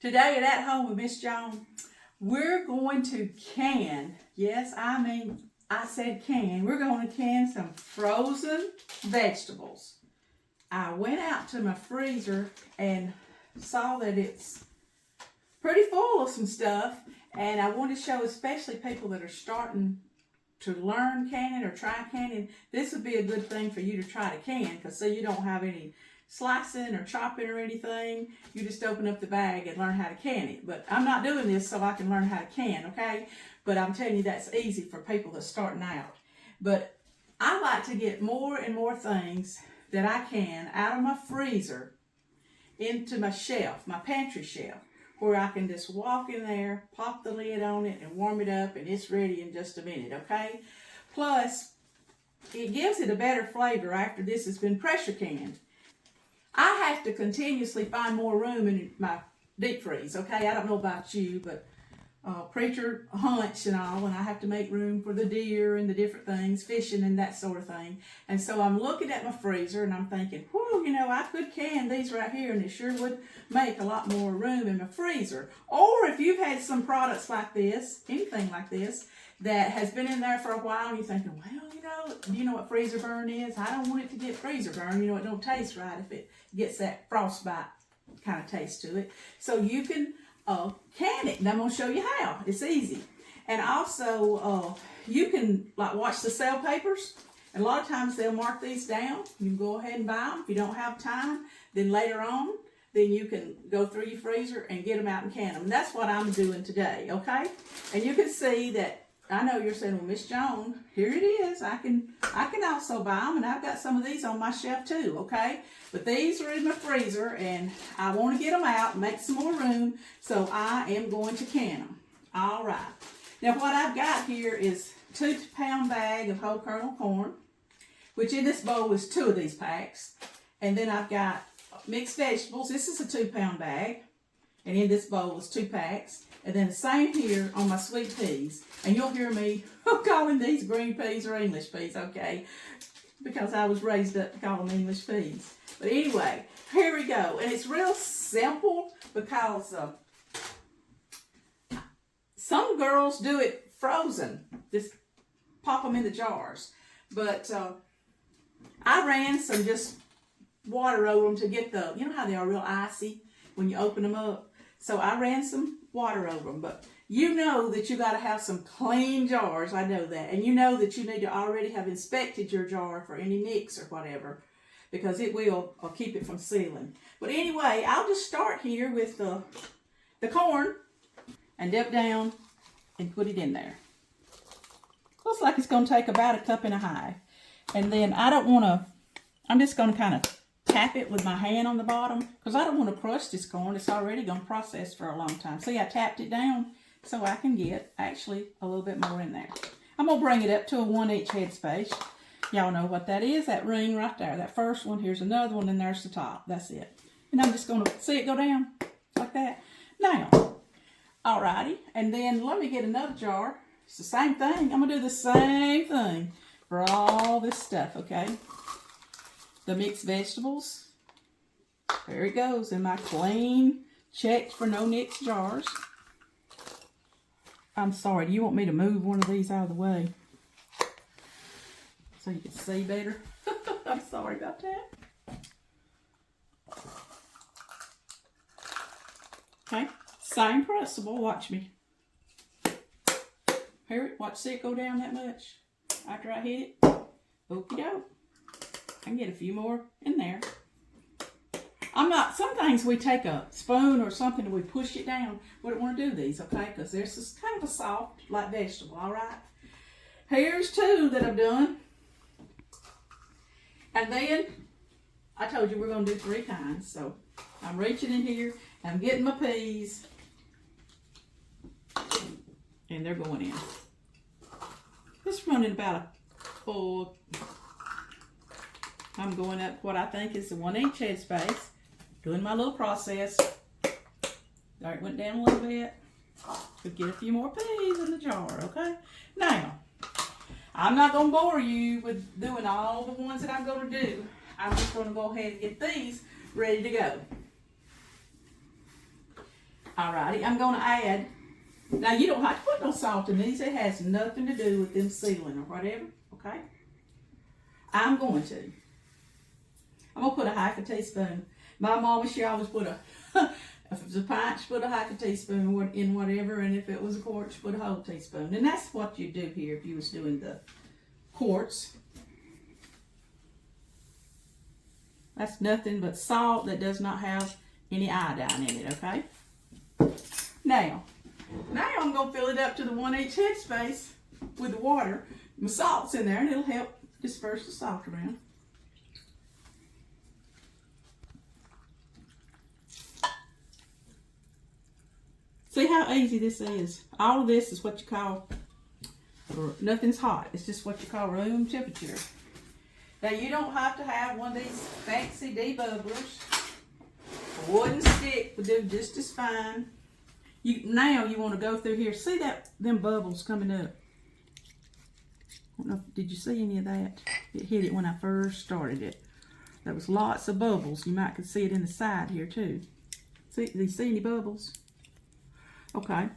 Today at Home with Miss Joan, we're going to can, yes, I said can, we're going to can some frozen vegetables. I went out to my freezer and saw that it's pretty full of some stuff, and I want to show especially people that are starting to learn canning or try canning, this would be a good thing for you to try to can, because so you don't have any slicing or chopping or anything. You just open up the bag and learn how to can it. But I'm not doing this so I can learn how to can, okay? But I'm telling you that's easy for people that's starting out. But I like to get more and more things that I can out of my freezer into my shelf, my pantry shelf, where I can just walk in there, pop the lid on it, and warm it up, and it's ready in just a minute, okay? Plus, it gives it a better flavor after this has been pressure canned. I have to continuously find more room in my deep freeze, okay? I don't know about you, but preacher hunts and all, and I have to make room for the deer and the different things, fishing and that sort of thing. And so I'm looking at my freezer and I'm thinking, whew, you know, I could can these right here and it sure would make a lot more room in my freezer. Or if you've had some products like this, anything like this, that has been in there for a while and you're thinking, well, do you know what freezer burn is? I don't want it to get freezer burn. You know, it don't taste right if it gets that frostbite kind of taste to it. So you can can it, and I'm going to show you how. It's easy. And also, you can like watch the sale papers, and a lot of times they'll mark these down. You can go ahead and buy them. If you don't have time, then later on, then you can go through your freezer and get them out and can them. And that's what I'm doing today, okay? And you can see that, I know you're saying, well, Miss Joan, here it is. I can also buy them, and I've got some of these on my shelf too, okay? But these are in my freezer, and I want to get them out and make some more room, so I am going to can them. All right. Now, what I've got here is a 2-pound bag of whole kernel corn, which in this bowl is 2 of these packs. And then I've got mixed vegetables. This is a 2-pound bag, and in this bowl is 2 packs. And then the same here on my sweet peas. And you'll hear me calling these green peas or English peas, okay? Because I was raised up to call them English peas. But anyway, here we go. And it's real simple because some girls do it frozen. Just pop them in the jars. But I ran some just water over them to get the, you know how they are real icy when you open them up? So I ran some water over them, but you know that you got to have some clean jars. I know that. And you know that you need to already have inspected your jar for any nicks or whatever, because it will keep it from sealing. But anyway, I'll just start here with the corn and dip down and put it in there. Looks like it's going to take about 1.5 cups. And then I'm just going to kind of tap it with my hand on the bottom, because I don't want to crush this corn. It's already going to process for a long time. See, I tapped it down so I can get actually a little bit more in there. I'm going to bring it up to a 1-inch headspace. Y'all know what that is, that ring right there. That first one, here's another one, and there's the top. That's it. And I'm just going to see it go down like that. Now, alrighty, and then let me get another jar. It's the same thing. I'm going to do the same thing for all this stuff, okay? The mixed vegetables. There it goes in my clean, checked for no nicks jars. I'm sorry, do you want me to move one of these out of the way so you can see better? I'm sorry about that. Okay, same principle, watch me. Here, see it go down that much after I hit it? Okie doke. I can get a few more in there. Some things we take a spoon or something and we push it down. We don't want to do these, okay? Because there's this kind of a soft, like vegetable, all right? Here's 2 that I've done. And then, I told you we're going to do 3 kinds. So, I'm reaching in here, and I'm getting my peas. And they're going in. Just running about I'm going up what I think is the 1-inch headspace, doing my little process. There, it went down a little bit. Could get a few more peas in the jar, okay? Now, I'm not going to bore you with doing all the ones that I'm going to do. I'm just going to go ahead and get these ready to go. Alrighty, I'm going to add, now you don't have to put no salt in these. It has nothing to do with them sealing or whatever, okay? I'm going to put a half a teaspoon. My mama, she always put a, if it was a pint, she put a half a teaspoon in whatever, and if it was a quart, she put a whole teaspoon. And that's what you do here if you was doing the quarts. That's nothing but salt that does not have any iodine in it, okay? Now I'm going to fill it up to the 1 each headspace with the water. My salt's in there, and it'll help disperse the salt around. See how easy this is? All of this is what you call, nothing's hot. It's just what you call room temperature. Now you don't have to have one of these fancy debubblers. A wooden stick would do just as fine. Now you want to go through here. See them bubbles coming up? I don't know, did you see any of that? It hit it when I first started it. There was lots of bubbles. You might could see it in the side here too. See, do you see any bubbles? Okay.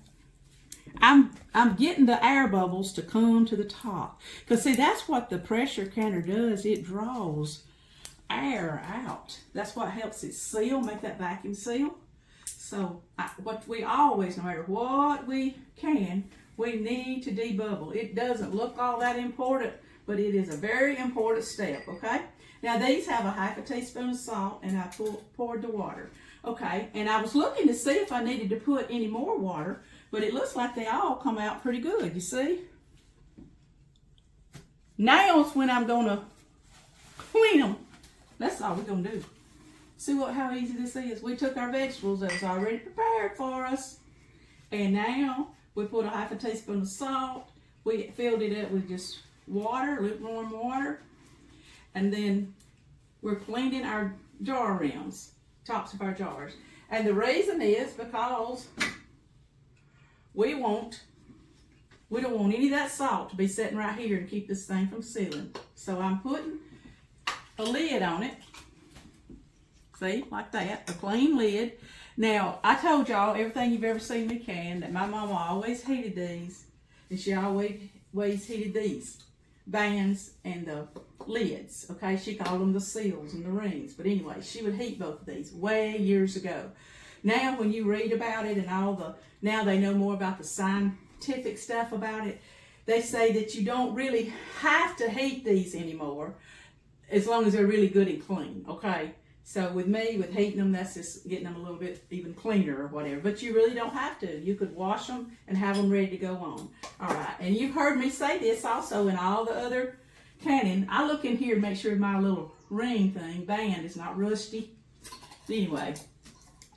I'm getting the air bubbles to come to the top. Because see, that's what the pressure canner does. It draws air out. That's what helps it seal, make that vacuum seal. So what we always, no matter what we can, we need to debubble. It doesn't look all that important, but it is a very important step, okay? Now these have a half a teaspoon of salt, and I poured the water. Okay, and I was looking to see if I needed to put any more water, but it looks like they all come out pretty good, you see? Now is when I'm going to clean them. That's all we're going to do. See how easy this is? We took our vegetables that was already prepared for us, and now we put a half a teaspoon of salt. We filled it up with just water, lukewarm water, and then we're cleaning our jar rims. Tops of our jars. And the reason is because we don't want any of that salt to be sitting right here and keep this thing from sealing. So I'm putting a lid on it. See, like that, a clean lid. Now, I told y'all everything you've ever seen me can, that my mama always heated these, and she always heated these bands and the lids, okay? She called them the seals and the rings, but anyway, she would heat both of these way years ago. Now when you read about it and now they know more about the scientific stuff about it, they say that you don't really have to heat these anymore as long as they're really good and clean, okay? So with me, with heating them, that's just getting them a little bit even cleaner or whatever. But you really don't have to. You could wash them and have them ready to go on. All right, and you've heard me say this also in all the other canning. I look in here to make sure my little ring thing, band, is not rusty. Anyway,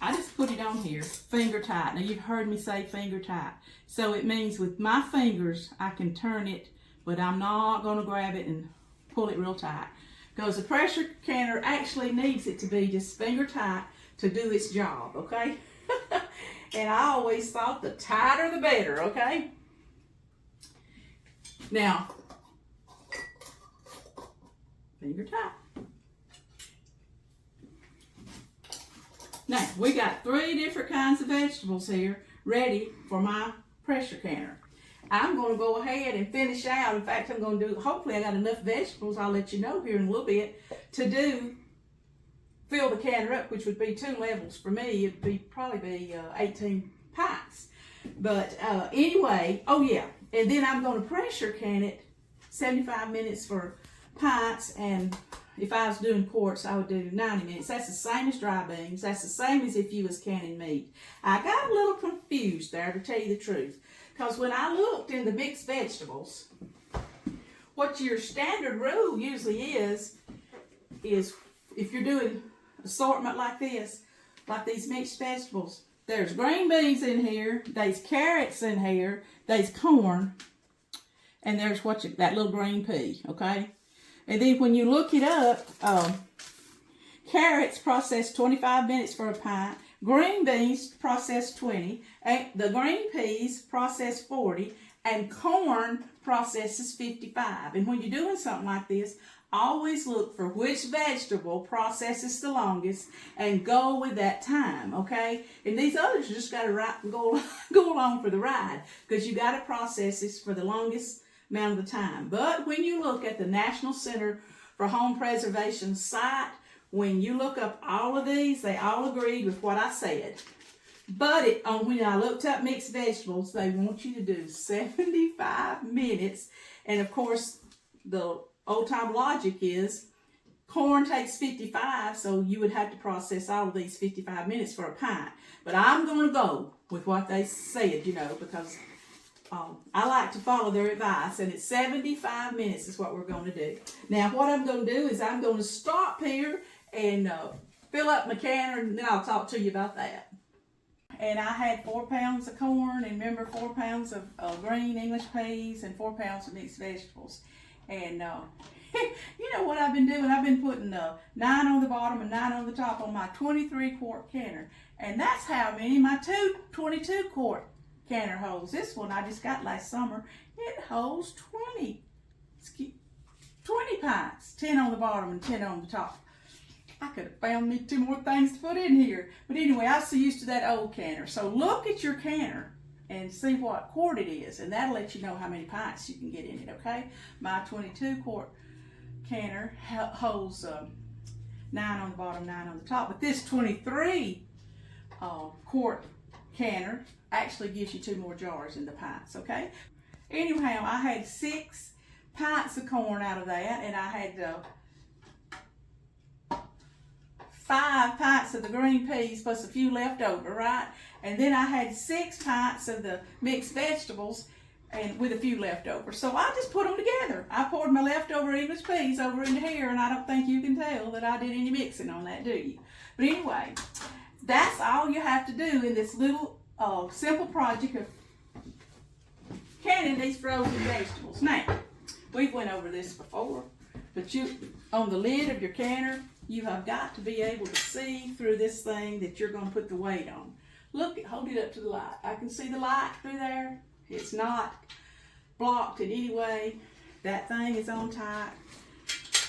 I just put it on here, finger tight. Now you've heard me say finger tight. So it means with my fingers, I can turn it, but I'm not gonna grab it and pull it real tight. Because the pressure canner actually needs it to be just finger tight to do its job, okay? And I always thought the tighter the better, okay? Now, finger tight. Now, we got 3 different kinds of vegetables here ready for my pressure canner. I'm going to go ahead and finish out. In fact, I'm going to do, hopefully I got enough vegetables, I'll let you know here in a little bit, to fill the canner up, which would be 2 levels for me. It'd be probably be 18 pints. But anyway, oh yeah, and then I'm going to pressure can it 75 minutes for pints, and if I was doing quarts, I would do 90 minutes. That's the same as dry beans. That's the same as if you was canning meat. I got a little confused there, to tell you the truth. Because when I looked in the mixed vegetables, what your standard rule usually is if you're doing assortment like this, like these mixed vegetables, there's green beans in here, there's carrots in here, there's corn, and there's that little green pea, okay? And then when you look it up, carrots process 25 minutes for a pint, green beans process 20, and the green peas process 40, and corn processes 55. And when you're doing something like this, Always look for which vegetable processes the longest and go with that time, okay? And these others just got to go along for the ride, because you got to process this for the longest amount of the time. But when you look at the National Center for Home Preservation site, when you look up all of these, they all agreed with what I said. But when I looked up mixed vegetables, they want you to do 75 minutes. And of course, the old-time logic is corn takes 55, so you would have to process all of these 55 minutes for a pint. But I'm going to go with what they said, because I like to follow their advice, and it's 75 minutes is what we're going to do. Now, what I'm going to do is I'm going to stop here and fill up my canner, and then I'll talk to you about that. And I had 4 pounds of corn, and remember 4 pounds of green English peas, and 4 pounds of mixed vegetables. And you know what I've been doing? I've been putting 9 on the bottom and 9 on the top on my 23-quart canner. And that's how many my 22-quart canner holds. This one I just got last summer. It holds 20 pints, 10 on the bottom and 10 on the top. I could have found me 2 more things to put in here. But anyway, I'm so used to that old canner. So look at your canner and see what quart it is, and that'll let you know how many pints you can get in it, okay? My 22-quart canner holds 9 on the bottom, 9 on the top. But this 23-quart canner actually gives you 2 more jars in the pints, okay? Anyhow, I had 6 pints of corn out of that, and I had 5 pints of the green peas plus a few left over, right? And then I had 6 pints of the mixed vegetables and with a few left over. So I just put them together. I poured my leftover English peas over into here, and I don't think you can tell that I did any mixing on that, do you? But anyway, that's all you have to do in this little simple project of canning these frozen vegetables. Now, we've went over this before, but on the lid of your canner, you have got to be able to see through this thing that you're going to put the weight on. Look, hold it up to the light. I can see the light through there. It's not blocked in any way. That thing is on tight.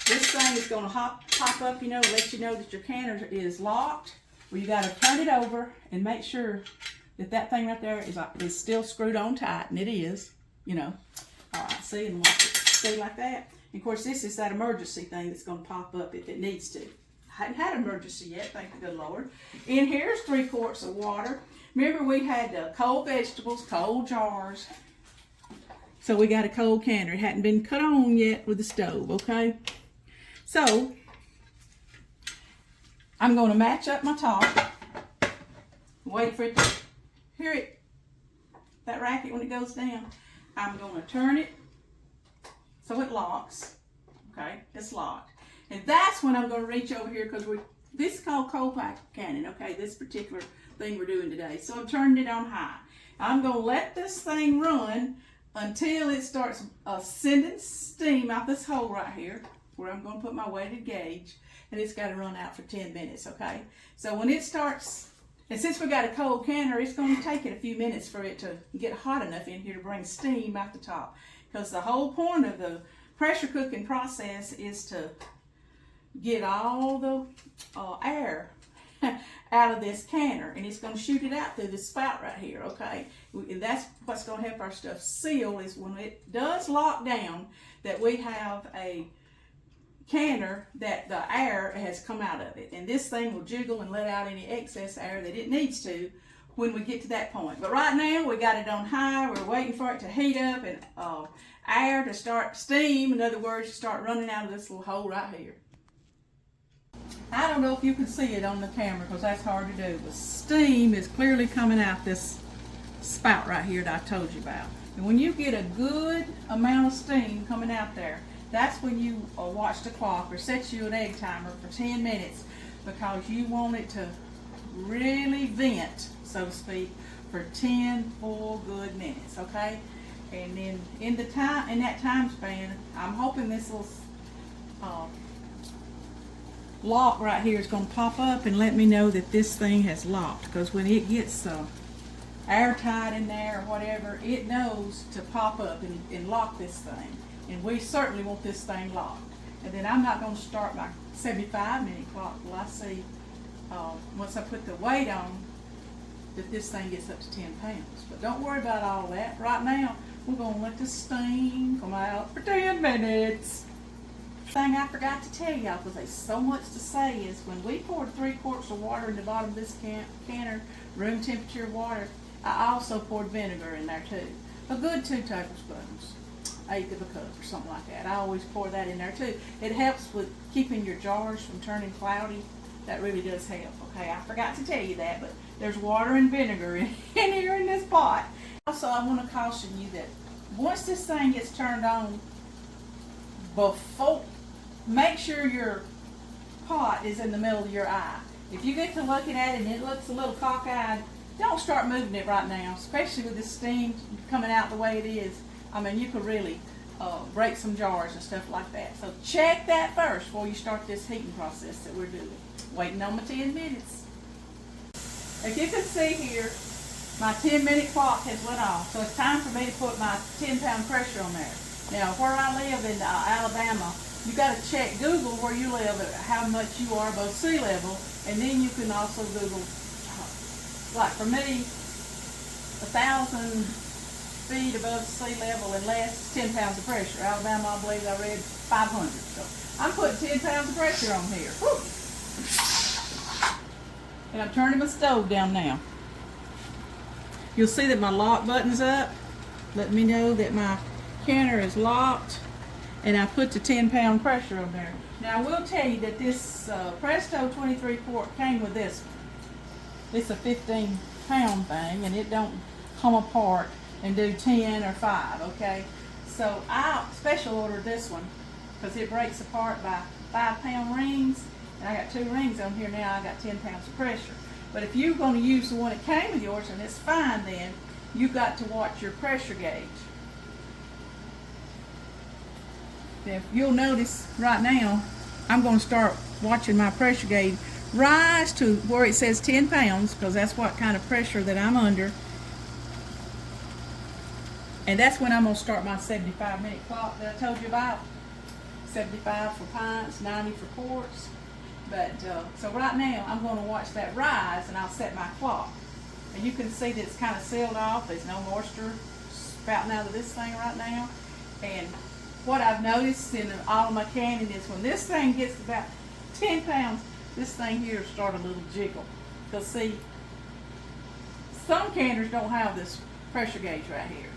This thing is going to pop up, let you know that your canner is locked. Well, you got to turn it over and make sure that that thing right there is still screwed on tight, and it is, All right, see, and watch it stay like that. And of course, this is that emergency thing that's going to pop up if it needs to. I hadn't had an emergency yet, thank the good Lord. And here's 3 quarts of water. Remember, we had cold vegetables, cold jars. So we got a cold canner. It hadn't been cut on yet with the stove, okay? So, I'm going to match up my top. Wait for it to hear it, that racket when it goes down. I'm going to turn it so it locks. Okay, it's locked. And that's when I'm going to reach over here, because this is called cold pack canning, okay, this particular thing we're doing today. So I'm turning it on high. I'm going to let this thing run until it starts sending steam out this hole right here, where I'm going to put my weighted gauge, and it's got to run out for 10 minutes, okay? So when it starts, and since we got a cold canner, it's going to take it a few minutes for it to get hot enough in here to bring steam out the top. Because the whole point of the pressure cooking process is to get all the air out of this canner, and it's going to shoot it out through this spout right here, okay? And that's what's going to help our stuff seal, is when it does lock down, that we have a canner that the air has come out of it, and this thing will jiggle and let out any excess air that it needs to when we get to that point. But right now we got it on high. We're waiting for it to heat up and air to start, steam, in other words, to start running out of this little hole right here. I don't know if you can see it on the camera, because that's hard to do, but steam is clearly coming out this spout right here that I told you about. And when you get a good amount of steam coming out there, that's when you watch the clock or set you an egg timer for 10 minutes, because you want it to really vent, so to speak, for 10 full good minutes, okay? And then in that time span, I'm hoping this little lock right here is going to pop up and let me know that this thing has locked, because when it gets airtight in there or whatever, it knows to pop up and lock this thing. And we certainly want this thing locked. And then I'm not going to start my 75-minute clock till I see, once I put the weight on, that this thing gets up to 10 pounds. But don't worry about all that. Right now, we're going to let the steam come out for 10 minutes. Thing I forgot to tell y'all, because there's so much to say, is when we poured 3 quarts of water in the bottom of this canner, room temperature water, I also poured vinegar in there too. A good 2 tablespoons, 1/8 of a cup or something like that. I always pour that in there too. It helps with keeping your jars from turning cloudy. That really does help. Okay, I forgot to tell you that, but there's water and vinegar in here in this pot. Also, I want to caution you that once this thing gets turned on, make sure your pot is in the middle of your eye. If you get to looking at it and it looks a little cockeyed, don't start moving it right now, especially with the steam coming out the way it is. I mean, you could really break some jars and stuff like that. So check that first before you start this heating process that we're doing. Waiting on my 10 minutes. If you can see here, my 10-minute clock has went off, so it's time for me to put my 10-pound pressure on there. Now, where I live in Alabama, you got to check Google where you live, how much you are above sea level, and then you can also Google, like for me, 1,000 feet above sea level and less, 10 pounds of pressure. Alabama, I believe I read 500. So I'm putting 10 pounds of pressure on here. Whew. And I'm turning my stove down now. You'll see that my lock button's up. Let me know that my canner is locked. And I put the 10-pound pressure on there. Now I will tell you that this Presto 23 quart came with this one. It's a 15-pound thing, and it don't come apart and do 10 or 5, okay? So I special ordered this one because it breaks apart by 5-pound rings, and I got 2 rings on here now. I got 10 pounds of pressure. But if you're going to use the one that came with yours, and it's fine, then you've got to watch your pressure gauge. If you'll notice right now, I'm going to start watching my pressure gauge rise to where it says 10 pounds, because that's what kind of pressure that I'm under. And that's when I'm going to start my 75-minute clock that I told you about. 75 for pints, 90 for quarts. But so right now, I'm going to watch that rise, and I'll set my clock. And you can see that it's kind of sealed off. There's no moisture spouting out of this thing right now. And what I've noticed in all of my canning is when this thing gets about 10 pounds, this thing here start a little jiggle. Because see, some canners don't have this pressure gauge right here.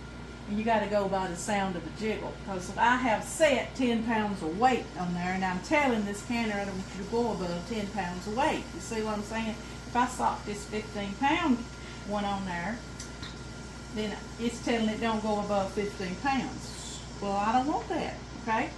And you got to go by the sound of the jiggle. Because I have set 10 pounds of weight on there, and I'm telling this canner I don't want you to go above 10 pounds of weight. You see what I'm saying? If I sock this 15-pound one on there, then it's telling it don't go above 15 pounds. Well, I don't want that, okay?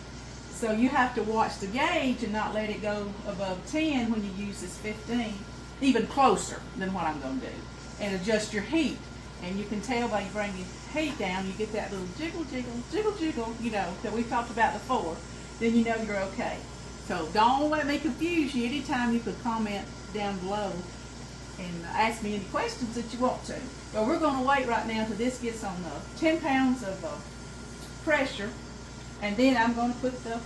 So you have to watch the gauge and not let it go above 10 when you use this 15, even closer than what I'm going to do. And adjust your heat. And you can tell by you bring your heat down, you get that little jiggle, jiggle, jiggle, jiggle, you know, that we talked about before. Then you know you're okay. So don't let me confuse you. Anytime you could comment down below and ask me any questions that you want to. But we're going to wait right now until this gets on the 10 pounds of pressure, and then I'm going to put the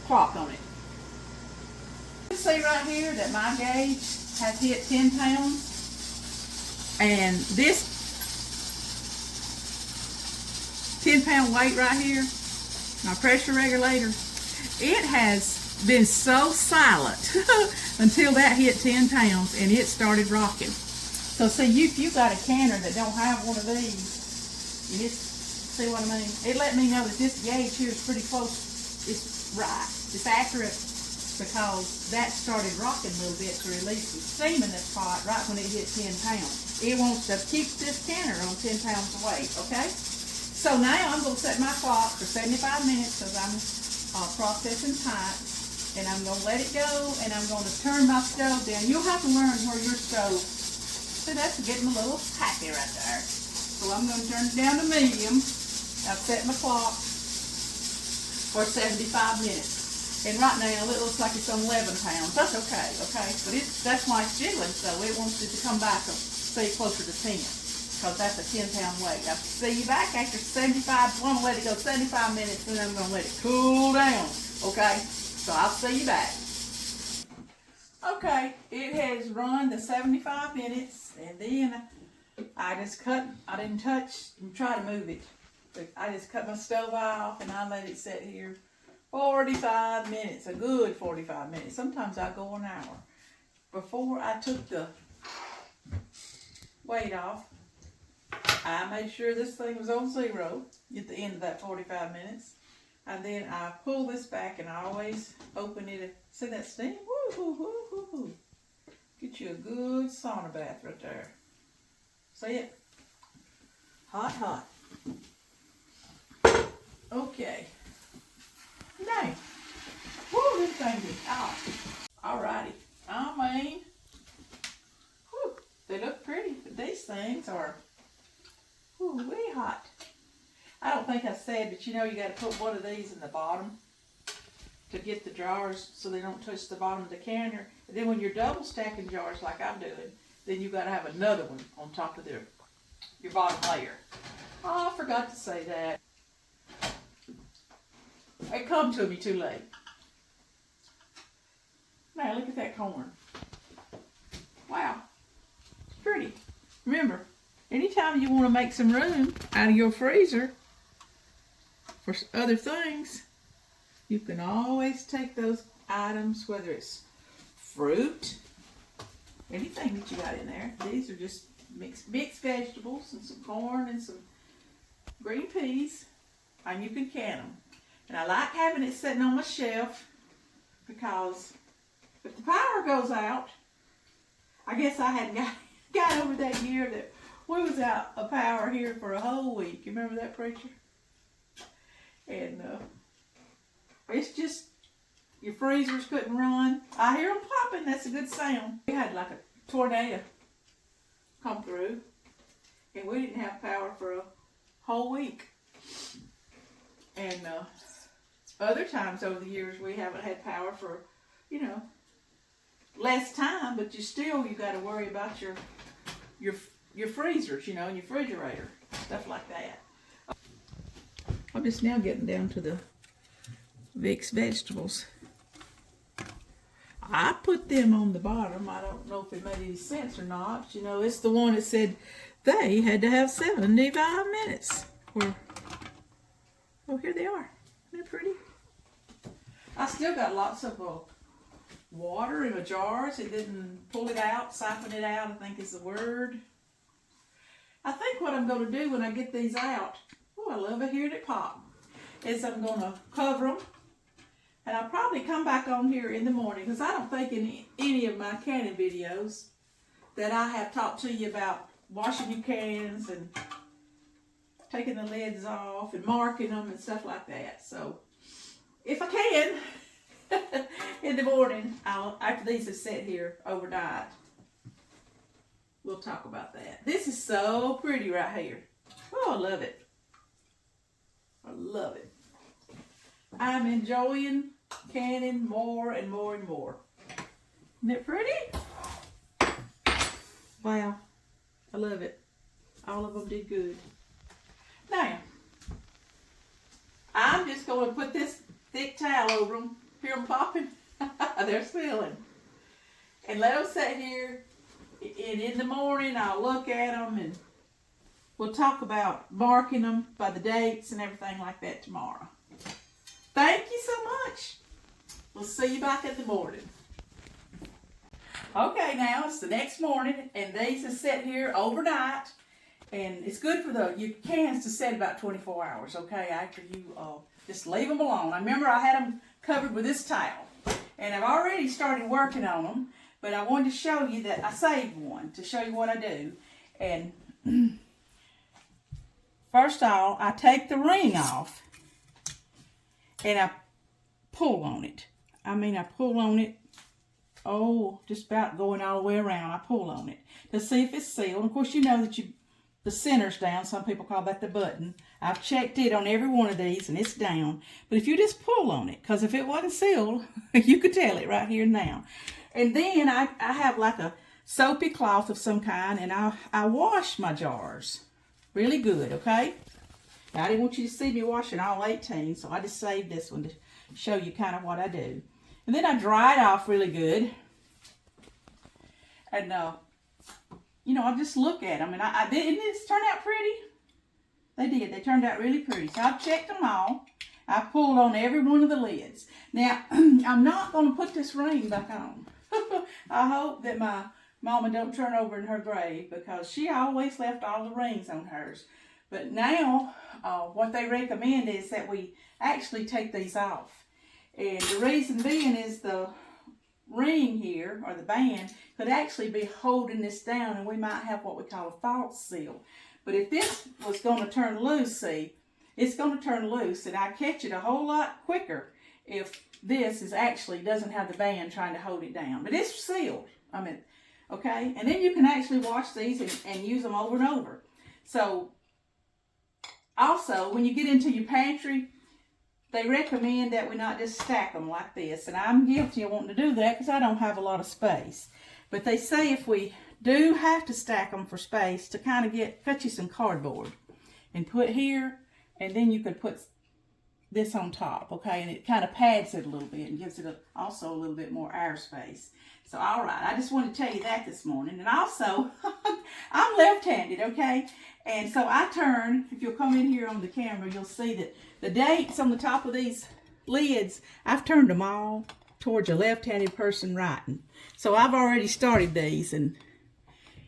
clock on it. You see right here that my gauge has hit 10 pounds, and this 10-pound weight right here, my pressure regulator, it has been so silent until that hit 10 pounds and it started rocking. So see, if you got a canner that don't have one of these, and it's, see what I mean? It let me know that this gauge here is pretty close. It's right. It's accurate because that started rocking a little bit to release some steam in this pot right when it hit 10 pounds. It wants to keep this canner on 10 pounds of weight, okay? So now I'm going to set my clock for 75 minutes because I'm processing pints, and I'm going to let it go, and I'm going to turn my stove down. You'll have to learn where your stove, see, that's getting a little happy right there. So I'm going to turn it down to medium. I've set my clock for 75 minutes. And right now, it looks like it's on 11 pounds. That's okay, okay? But that's why it's jiggling, so it wants it to come back and stay closer to 10, because that's a 10-pound weight. I'll see you back after 75. I'm going to let it go 75 minutes, and I'm going to let it cool down. Okay, so I'll see you back. Okay, it has run the 75 minutes, and then I didn't touch and try to move it. But I just cut my stove off and I let it sit here 45 minutes, a good 45 minutes. Sometimes I go an hour. Before I took the weight off, I made sure this thing was on 0 at the end of that 45 minutes. And then I pull this back and I always open it. See that steam? Woo, woo, woo, woo, woo. Get you a good sauna bath right there. See it? Hot, hot. Okay. Now, woo, this thing is hot. Alrighty. I mean, whew, they look pretty, but these things are way hot. I don't think I said, but you know you got to put one of these in the bottom to get the jars so they don't touch the bottom of the canner. And then when you're double stacking jars like I'm doing, then you got to have another one on top of your bottom layer. Oh, I forgot to say that. It come to me too late. Now look at that corn. Wow, it's pretty. Remember, anytime you want to make some room out of your freezer for other things, you can always take those items, whether it's fruit, anything that you got in there. These are just mixed vegetables and some corn and some green peas, and you can can them. And I like having it sitting on my shelf because if the power goes out, I guess I hadn't got over that year that we was out of power here for a whole week. You remember that, preacher? And it's just, your freezers couldn't run. I hear them popping. That's a good sound. We had like a tornado come through, and we didn't have power for a whole week. And other times over the years we haven't had power for, you know, less time, but you got to worry about your freezers, you know, and your refrigerator, stuff like that. I'm just now getting down to the mixed vegetables. I put them on the bottom. I don't know if it made any sense or not. You know, it's the one that said they had to have 75 minutes. Oh, here they are. They're pretty. I still got lots of water in my jars. It didn't pull it out, siphon it out, I think is the word. I think what I'm going to do when I get these out, I love it hearing it pop, is I'm going to cover them. And I'll probably come back on here in the morning, because I don't think in any of my canning videos that I have talked to you about washing your cans and taking the lids off and marking them and stuff like that. So if I can, in the morning, after these have sat here overnight, we'll talk about that. This is so pretty right here. Oh, I love it. I love it. I'm enjoying canning more and more and more. Isn't it pretty? Wow. I love it. All of them did good. Now, I'm just going to put this thick towel over them. Hear them popping? They're spilling. And let them sit here. And in the morning, I'll look at them and we'll talk about marking them by the dates and everything like that tomorrow. Thank you so much. We'll see you back in the morning. Okay, now it's the next morning, and these are set here overnight. And it's good for your cans to set about 24 hours, okay, after you just leave them alone. I remember I had them covered with this towel. And I've already started working on them, but I wanted to show you that I saved one to show you what I do. And first of all, I take the ring off and I pull on it. I pull on it, just about going all the way around. I pull on it to see if it's sealed. Of course, you know that the center's down. Some people call that the button. I've checked it on every one of these and it's down. But if you just pull on it, because if it wasn't sealed, you could tell it right here and now. And then I have like a soapy cloth of some kind, and I wash my jars really good, okay? Now, I didn't want you to see me washing all 18, so I just saved this one to show you kind of what I do. And then I dry it off really good. And, you know, I just look at them. And didn't this turn out pretty? They did. They turned out really pretty. So I've checked them all. I pulled on every one of the lids. Now, I'm not going to put this ring back on. I hope that my mama don't turn over in her grave, because she always left all the rings on hers. But now, what they recommend is that we actually take these off. And the reason being is the ring here, or the band, could actually be holding this down, and we might have what we call a false seal. But if this was going to turn loose, see, it's going to turn loose, and I catch it a whole lot quicker if this actually doesn't have the band trying to hold it down. But it's sealed. I mean, okay? And then you can actually wash these and use them over and over. So, also, when you get into your pantry, they recommend that we not just stack them like this. And I'm guilty of wanting to do that because I don't have a lot of space. But they say if we do have to stack them for space, to kind of cut you some cardboard and put here, and then you could put this on top, okay? And it kind of pads it a little bit and gives it also a little bit more air space. So, all right, I just wanted to tell you that this morning. And also, I'm left-handed, okay? And so I turn, if you'll come in here on the camera, you'll see that the dates on the top of these lids, I've turned them all towards a left-handed person writing. So I've already started these, and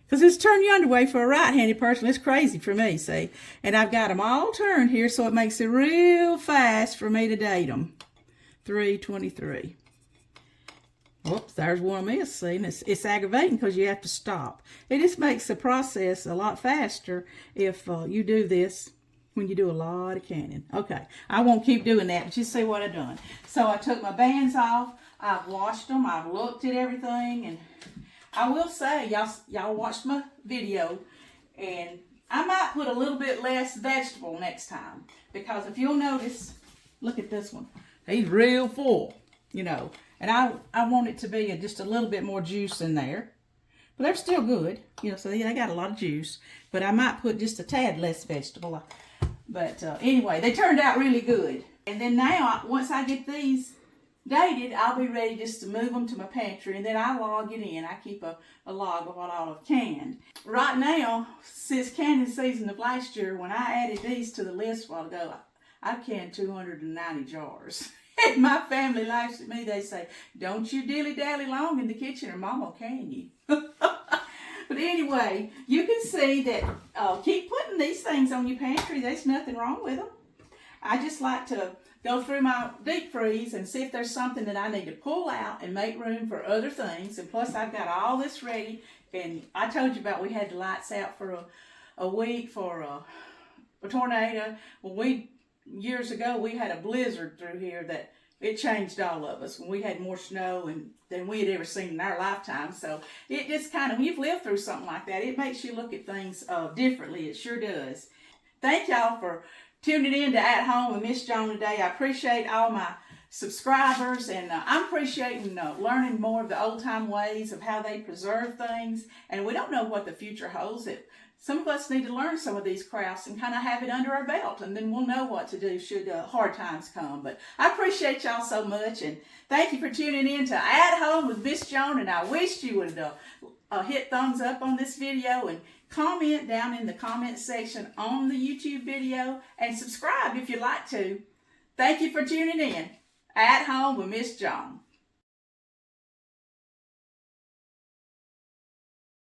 because it's turn your underway for a right-handed person, it's crazy for me, see? And I've got them all turned here, so it makes it real fast for me to date them. 3/23. Whoops, there's one miss, see? And it's aggravating because you have to stop. It just makes the process a lot faster if you do this when you do a lot of canning. Okay, I won't keep doing that, but just see what I've done. So I took my bands off, I've washed them, I've looked at everything, and I will say, y'all watched my video, and I might put a little bit less vegetable next time, because if you'll notice, look at this one. He's real full, you know, and I want it to be just a little bit more juice in there. But they're still good, you know, so they got a lot of juice. But I might put just a tad less vegetable. But anyway, they turned out really good. And then now, once I get these dated, I'll be ready just to move them to my pantry, and then I log it in. I keep a log of what all I've canned. Right now, since canning season of last year, when I added these to the list a while ago, I've canned 290 jars. And my family laughs at me. They say, don't you dilly-dally long in the kitchen or Mama will can you. But anyway, you can see that keep putting these things on your pantry. There's nothing wrong with them. I just like to go through my deep freeze and see if there's something that I need to pull out and make room for other things. And plus, I've got all this ready. And I told you about we had the lights out for a week for a tornado. Well, years ago, we had a blizzard through here that it changed all of us when we had more snow than we had ever seen in our lifetime. So it just kind of, when you've lived through something like that, it makes you look at things differently. It sure does. Thank y'all for tuning in to At Home with Miss Joan today. I appreciate all my subscribers, and I'm appreciating learning more of the old-time ways of how they preserve things. And we don't know what the future holds. Some of us need to learn some of these crafts and kind of have it under our belt, and then we'll know what to do should hard times come. But I appreciate y'all so much, and thank you for tuning in to At Home with Miss Joan, and I wish you would hit thumbs up on this video and comment down in the comment section on the YouTube video, and subscribe if you'd like to. Thank you for tuning in. At Home with Miss Joan.